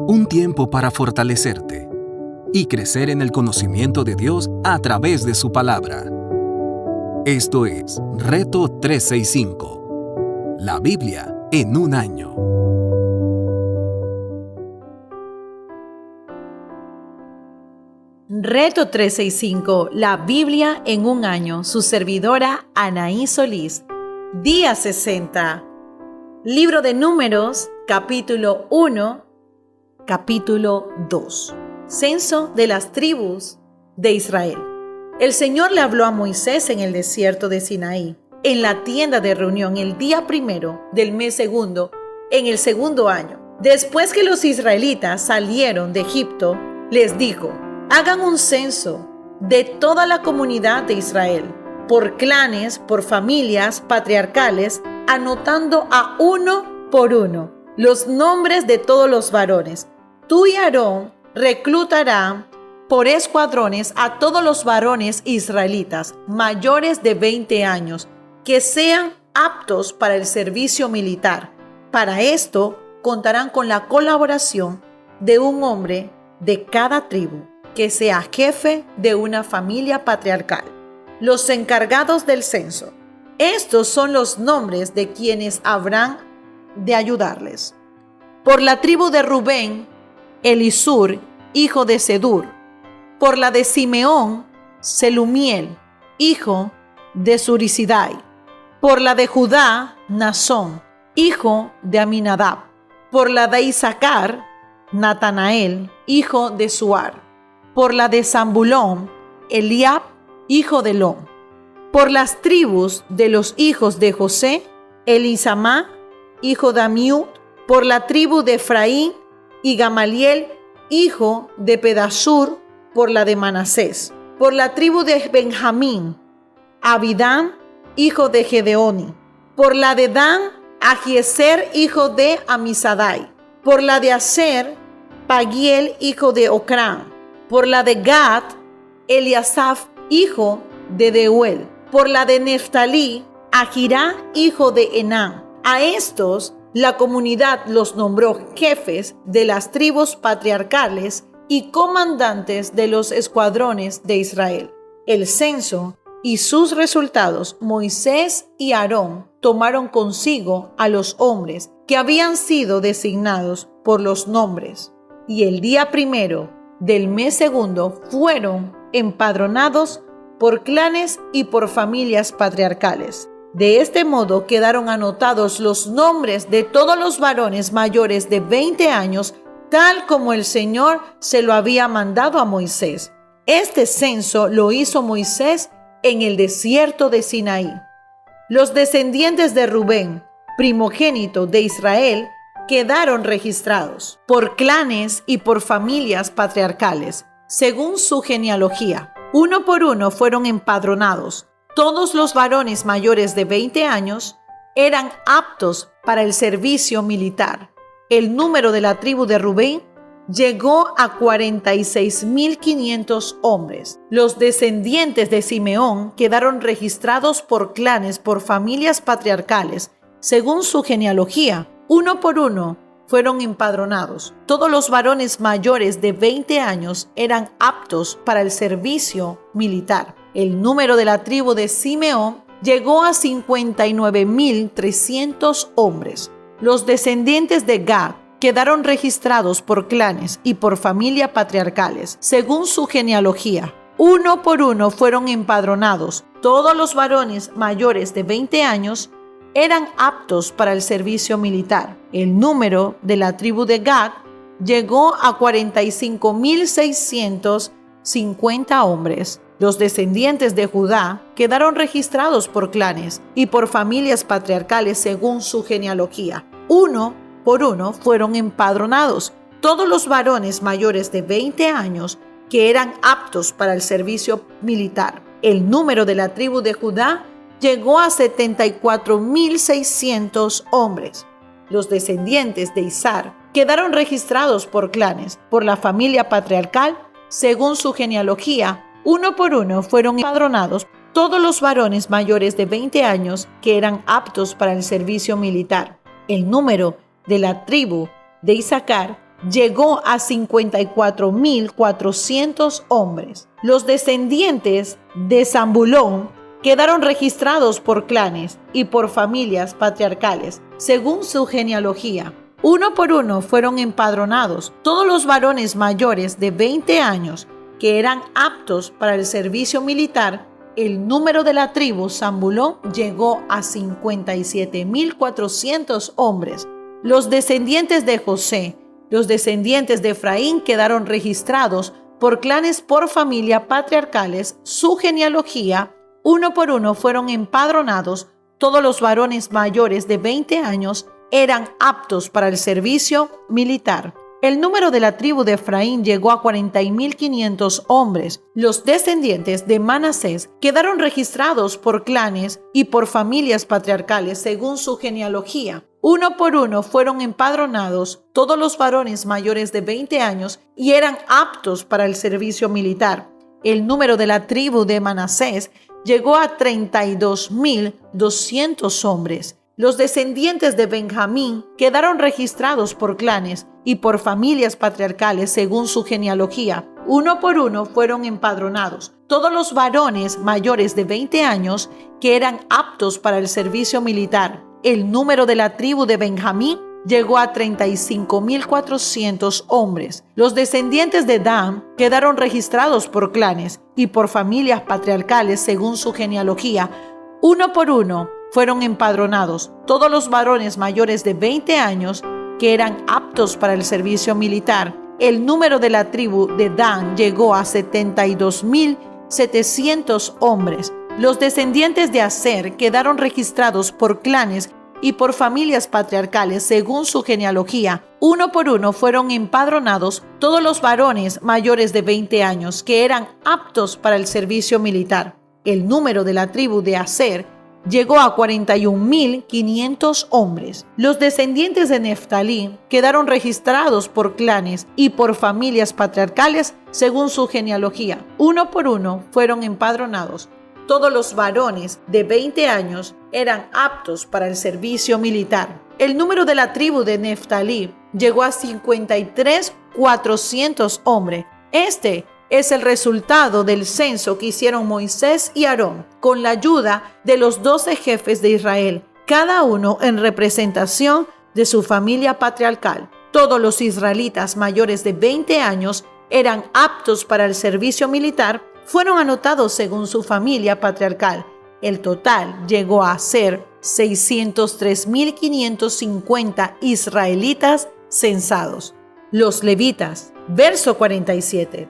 Un tiempo para fortalecerte y crecer en el conocimiento de Dios a través de su palabra. Esto es Reto 365, la Biblia en un año. Reto 365, la Biblia en un año. Su servidora Anaí Solís. Día 60. Libro de Números, capítulo 1, capítulo 2. Censo de las tribus de Israel. El Señor le habló a Moisés en el desierto de Sinaí, en la tienda de reunión, el día primero del mes segundo, en el segundo año. Después que los israelitas salieron de Egipto, les dijo: hagan un censo de toda la comunidad de Israel, por clanes, por familias patriarcales, anotando a uno por uno los nombres de todos los varones. Tú y Aarón reclutarán por escuadrones a todos los varones israelitas mayores de 20 años que sean aptos para el servicio militar. Para esto contarán con la colaboración de un hombre de cada tribu que sea jefe de una familia patriarcal. Los encargados del censo. Estos son los nombres de quienes habrán de ayudarles. Por la tribu de Rubén, Elisur, hijo de Sedur. Por la de Simeón, Selumiel, hijo de Zurisidai. Por la de Judá, Nazón, hijo de Aminadab. Por la de Isaacar, Natanael, hijo de Suar. Por la de Zambulón, Eliab, hijo de Lom. Por las tribus de los hijos de José, Elisamá, hijo de Amiud. Por la tribu de Efraín, y Gamaliel, hijo de Pedasur. Por la de Manasés. Por la tribu de Benjamín, Abidán, hijo de Gedeoni. Por la de Dan, Ahiezer, hijo de Amisadai. Por la de Aser, Pagiel, hijo de Ocrán. Por la de Gad, Eliasaf, hijo de Deuel. Por la de Neftalí, Ahirá, hijo de Enán. A estos la comunidad los nombró jefes de las tribus patriarcales y comandantes de los escuadrones de Israel. El censo y sus resultados, Moisés y Aarón tomaron consigo a los hombres que habían sido designados por los nombres, y el día primero del mes segundo fueron empadronados por clanes y por familias patriarcales. De este modo quedaron anotados los nombres de todos los varones mayores de 20 años, tal como el Señor se lo había mandado a Moisés. Este censo lo hizo Moisés en el desierto de Sinaí. Los descendientes de Rubén, primogénito de Israel, quedaron registrados por clanes y por familias patriarcales, según su genealogía. Uno por uno fueron empadronados. Todos los varones mayores de 20 años eran aptos para el servicio militar. El número de la tribu de Rubén llegó a 46,500 hombres. Los descendientes de Simeón quedaron registrados por clanes, por familias patriarcales, según su genealogía. Uno por uno fueron empadronados. Todos los varones mayores de 20 años eran aptos para el servicio militar. El número de la tribu de Simeón llegó a 59,300 hombres. Los descendientes de Gad quedaron registrados por clanes y por familias patriarcales, según su genealogía. Uno por uno fueron empadronados. Todos los varones mayores de 20 años eran aptos para el servicio militar. El número de la tribu de Gad llegó a 45,650 hombres. Los descendientes de Judá quedaron registrados por clanes y por familias patriarcales según su genealogía. Uno por uno fueron empadronados. Todos los varones mayores de 20 años que eran aptos para el servicio militar. El número de la tribu de Judá llegó a 74,600 hombres. Los descendientes de Isar quedaron registrados por clanes, por la familia patriarcal, según su genealogía. Uno por uno fueron empadronados todos los varones mayores de 20 años que eran aptos para el servicio militar. El número de la tribu de Isaacar llegó a 54.400 hombres. Los descendientes de Zabulón quedaron registrados por clanes y por familias patriarcales, según su genealogía. Uno por uno fueron empadronados todos los varones mayores de 20 años que eran aptos para el servicio militar. El número de la tribu Zabulón llegó a 57.400 hombres. Los descendientes de José, los descendientes de Efraín quedaron registrados por clanes por familia patriarcales. Su genealogía, uno por uno fueron empadronados. Todos los varones mayores de 20 años eran aptos para el servicio militar. El número de la tribu de Efraín llegó a 40.500 hombres. Los descendientes de Manasés quedaron registrados por clanes y por familias patriarcales según su genealogía. Uno por uno fueron empadronados todos los varones mayores de 20 años y eran aptos para el servicio militar. El número de la tribu de Manasés llegó a 32.200 hombres. Los descendientes de Benjamín quedaron registrados por clanes y por familias patriarcales según su genealogía. Uno por uno fueron empadronados todos los varones mayores de 20 años que eran aptos para el servicio militar. El número de la tribu de Benjamín llegó a 35.400 hombres. Los descendientes de Dan quedaron registrados por clanes y por familias patriarcales según su genealogía. Uno por uno fueron empadronados todos los varones mayores de 20 años que eran aptos para el servicio militar. El número de la tribu de Dan llegó a 72.700 hombres. Los descendientes de Aser quedaron registrados por clanes y por familias patriarcales según su genealogía. Uno por uno fueron empadronados todos los varones mayores de 20 años que eran aptos para el servicio militar. El número de la tribu de Aser llegó a 41.500 hombres. Los descendientes de Neftalí quedaron registrados por clanes y por familias patriarcales según su genealogía. Uno por uno fueron empadronados. Todos los varones de 20 años eran aptos para el servicio militar. El número de la tribu de Neftalí llegó a 53.400 hombres. Este es el resultado del censo que hicieron Moisés y Aarón con la ayuda de los 12 jefes de Israel, cada uno en representación de su familia patriarcal. Todos los israelitas mayores de 20 años eran aptos para el servicio militar, fueron anotados según su familia patriarcal. El total llegó a ser 603.550 israelitas censados. Los levitas, verso 47.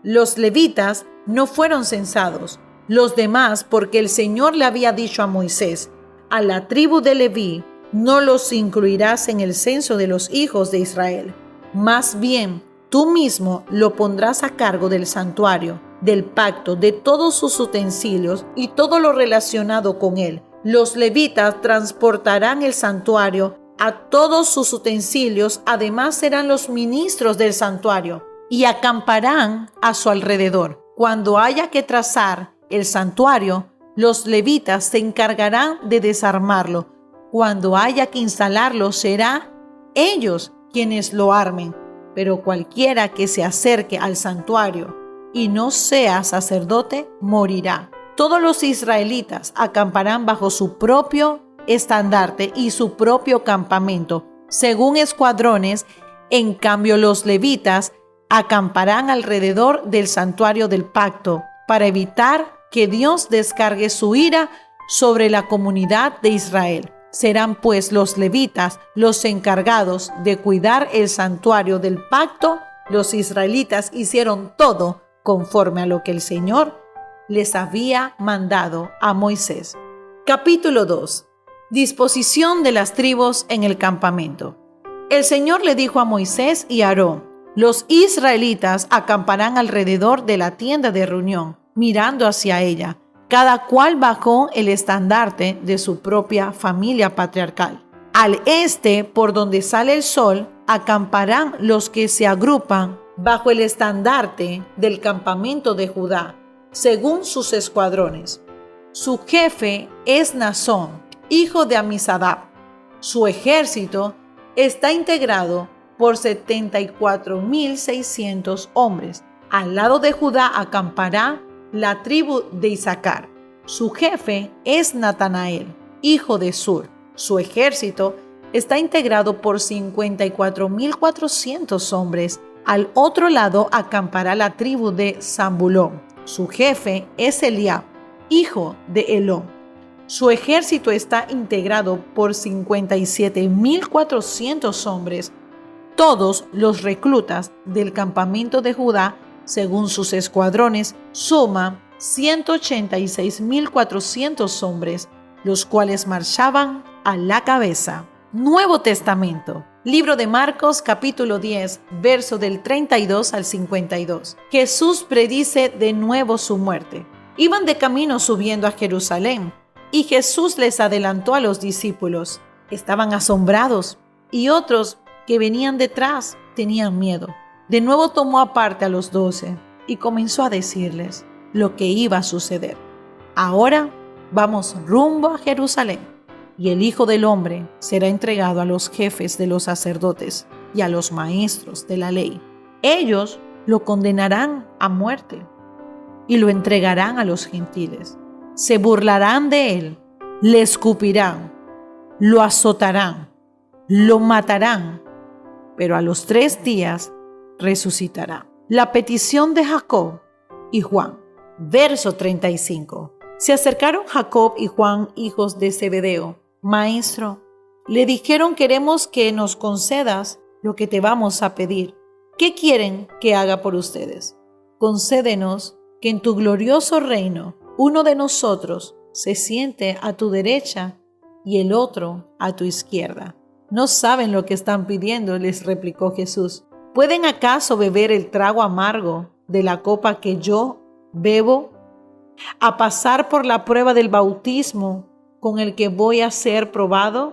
Los levitas no fueron censados, los demás porque el Señor le había dicho a Moisés: a la tribu de Leví no los incluirás en el censo de los hijos de Israel. Más bien, tú mismo lo pondrás a cargo del santuario, del pacto, de todos sus utensilios y todo lo relacionado con él. Los levitas transportarán el santuario a todos sus utensilios, además serán los ministros del santuario y acamparán a su alrededor. Cuando haya que trazar el santuario, los levitas se encargarán de desarmarlo. Cuando haya que instalarlo, será ellos quienes lo armen. Pero cualquiera que se acerque al santuario y no sea sacerdote, morirá. Todos los israelitas acamparán bajo su propio estandarte y su propio campamento, según escuadrones. En cambio, los levitas acamparán alrededor del santuario del pacto para evitar que Dios descargue su ira sobre la comunidad de Israel. Serán pues los levitas los encargados de cuidar el santuario del pacto. Los israelitas hicieron todo conforme a lo que el Señor les había mandado a Moisés. Capítulo 2. Disposición de las tribus en el campamento. El Señor le dijo a Moisés y a Aarón: los israelitas acamparán alrededor de la tienda de reunión, mirando hacia ella, cada cual bajo el estandarte de su propia familia patriarcal. Al este, por donde sale el sol, acamparán los que se agrupan bajo el estandarte del campamento de Judá, según sus escuadrones. Su jefe es Nazón, hijo de Amisadab. Su ejército está integrado por 74,600 hombres. Al lado de Judá acampará la tribu de Isaacar. Su jefe es Natanael, hijo de Sur. Su ejército está integrado por 54,400 hombres. Al otro lado acampará la tribu de Zabulón. Su jefe es Eliab, hijo de Helón. Su ejército está integrado por 57,400 hombres. Todos los reclutas del campamento de Judá, según sus escuadrones, suman 186,400 hombres, los cuales marchaban a la cabeza. Nuevo Testamento. Libro de Marcos, capítulo 10, verso del 32 al 52. Jesús predice de nuevo su muerte. Iban de camino subiendo a Jerusalén, y Jesús les adelantó a los discípulos. Estaban asombrados, y otros que venían detrás tenían miedo. De nuevo tomó aparte a los 12 y comenzó a decirles lo que iba a suceder. Ahora vamos rumbo a Jerusalén, y el Hijo del Hombre será entregado a los jefes de los sacerdotes y a los maestros de la ley. Ellos lo condenarán a muerte y lo entregarán a los gentiles. Se burlarán de él, le escupirán, lo azotarán, lo matarán, pero a los 3 días resucitará. La petición de Jacob y Juan. Verso 35. Se acercaron Jacob y Juan, hijos de Zebedeo. Maestro, le dijeron: queremos que nos concedas lo que te vamos a pedir. ¿Qué quieren que haga por ustedes? Concédenos que en tu glorioso reino uno de nosotros se siente a tu derecha y el otro a tu izquierda. No saben lo que están pidiendo, les replicó Jesús. ¿Pueden acaso beber el trago amargo de la copa que yo bebo? ¿A pasar por la prueba del bautismo con el que voy a ser probado?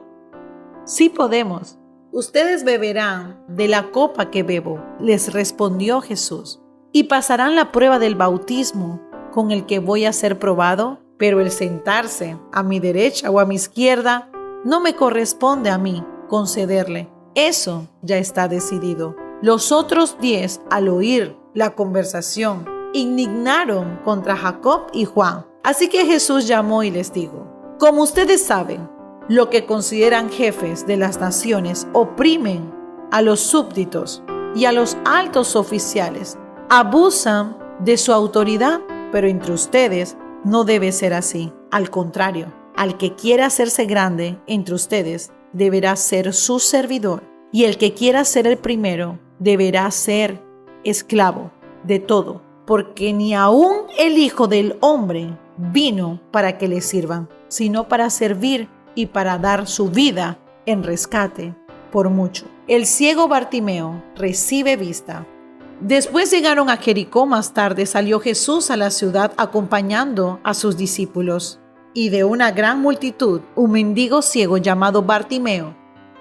Sí podemos. Ustedes beberán de la copa que bebo, les respondió Jesús, y pasarán la prueba del bautismo con el que voy a ser probado, pero el sentarse a mi derecha o a mi izquierda no me corresponde a mí concederle. Eso ya está decidido. Los otros 10, al oír la conversación, indignaron contra Jacob y Juan. Así que Jesús llamó y les dijo: como ustedes saben, lo que consideran jefes de las naciones oprimen a los súbditos y a los altos oficiales, abusan de su autoridad, pero entre ustedes no debe ser así. Al contrario, al que quiera hacerse grande entre ustedes deberá ser su servidor, y el que quiera ser el primero deberá ser esclavo de todo, porque ni aun el Hijo del Hombre vino para que le sirvan, sino para servir y para dar su vida en rescate por mucho. El ciego Bartimeo recibe vista. Después llegaron a Jericó. Más tarde salió Jesús a la ciudad acompañando a sus discípulos. Y de una gran multitud, un mendigo ciego llamado Bartimeo,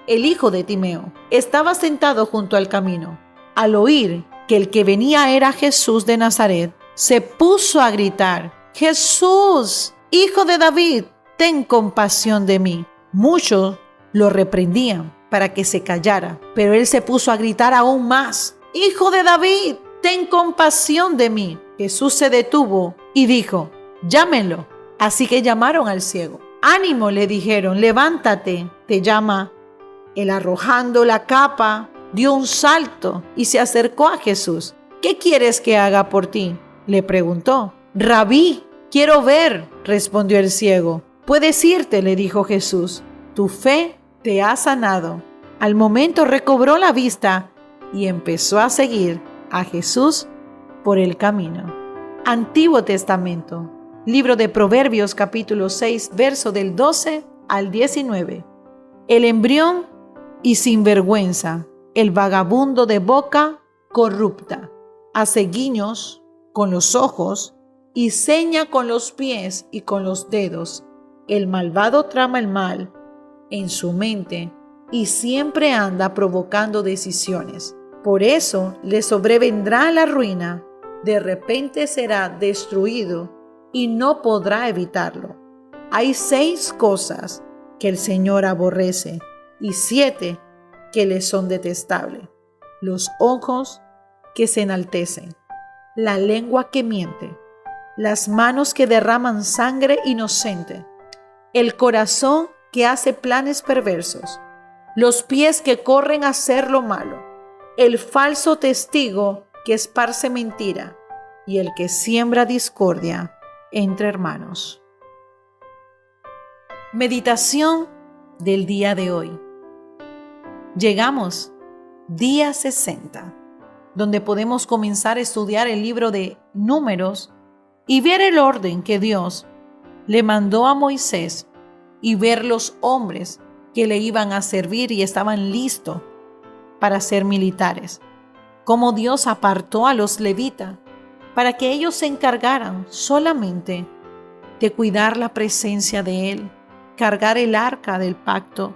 el hijo de Timeo, estaba sentado junto al camino. Al oír que el que venía era Jesús de Nazaret, se puso a gritar: Jesús, hijo de David, ten compasión de mí. Muchos lo reprendían para que se callara, pero él se puso a gritar aún más: Hijo de David, ten compasión de mí. Jesús se detuvo y dijo: llámenlo. Así que llamaron al ciego. Ánimo, le dijeron, levántate, te llama. Él, arrojando la capa, dio un salto y se acercó a Jesús. ¿Qué quieres que haga por ti?, le preguntó. Rabí, quiero ver, respondió el ciego. Puedes irte, le dijo Jesús. Tu fe te ha sanado. Al momento recobró la vista y empezó a seguir a Jesús por el camino. Antiguo Testamento. Libro de Proverbios, capítulo 6, verso del 12 al 19. El embrión y sinvergüenza, el vagabundo de boca corrupta, hace guiños con los ojos y seña con los pies y con los dedos. El malvado trama el mal en su mente y siempre anda provocando decisiones. Por eso le sobrevendrá la ruina, de repente será destruido y no podrá evitarlo. Hay 6 cosas que el Señor aborrece y 7 que le son detestables: los ojos que se enaltecen, la lengua que miente, las manos que derraman sangre inocente, el corazón que hace planes perversos, los pies que corren a hacer lo malo, el falso testigo que esparce mentira y el que siembra discordia entre hermanos. Meditación del día de hoy. Llegamos, día 60, donde podemos comenzar a estudiar el libro de Números y ver el orden que Dios le mandó a Moisés y ver los hombres que le iban a servir y estaban listos para ser militares. Cómo Dios apartó a los levitas para que ellos se encargaran solamente de cuidar la presencia de Él, cargar el arca del pacto.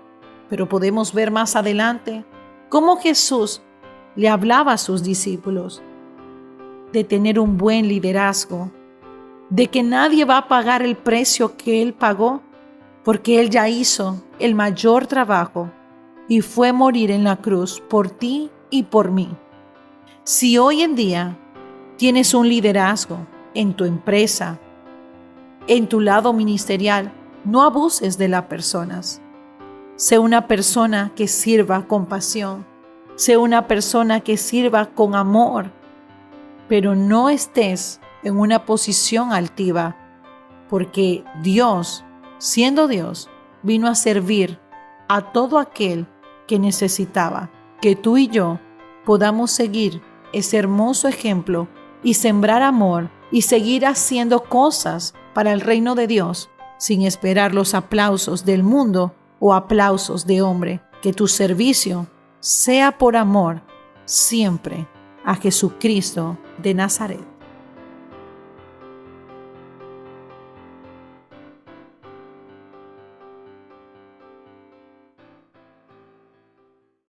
Pero podemos ver más adelante cómo Jesús le hablaba a sus discípulos de tener un buen liderazgo, de que nadie va a pagar el precio que Él pagó, porque Él ya hizo el mayor trabajo y fue morir en la cruz por ti y por mí. Si hoy en día tienes un liderazgo en tu empresa, en tu lado ministerial, no abuses de las personas. Sé una persona que sirva con pasión. Sé una persona que sirva con amor. Pero no estés en una posición altiva, porque Dios, siendo Dios, vino a servir a todo aquel que necesitaba. Que tú y yo podamos seguir ese hermoso ejemplo y sembrar amor y seguir haciendo cosas para el reino de Dios sin esperar los aplausos del mundo o aplausos de hombre. Que tu servicio sea por amor siempre a Jesucristo de Nazaret.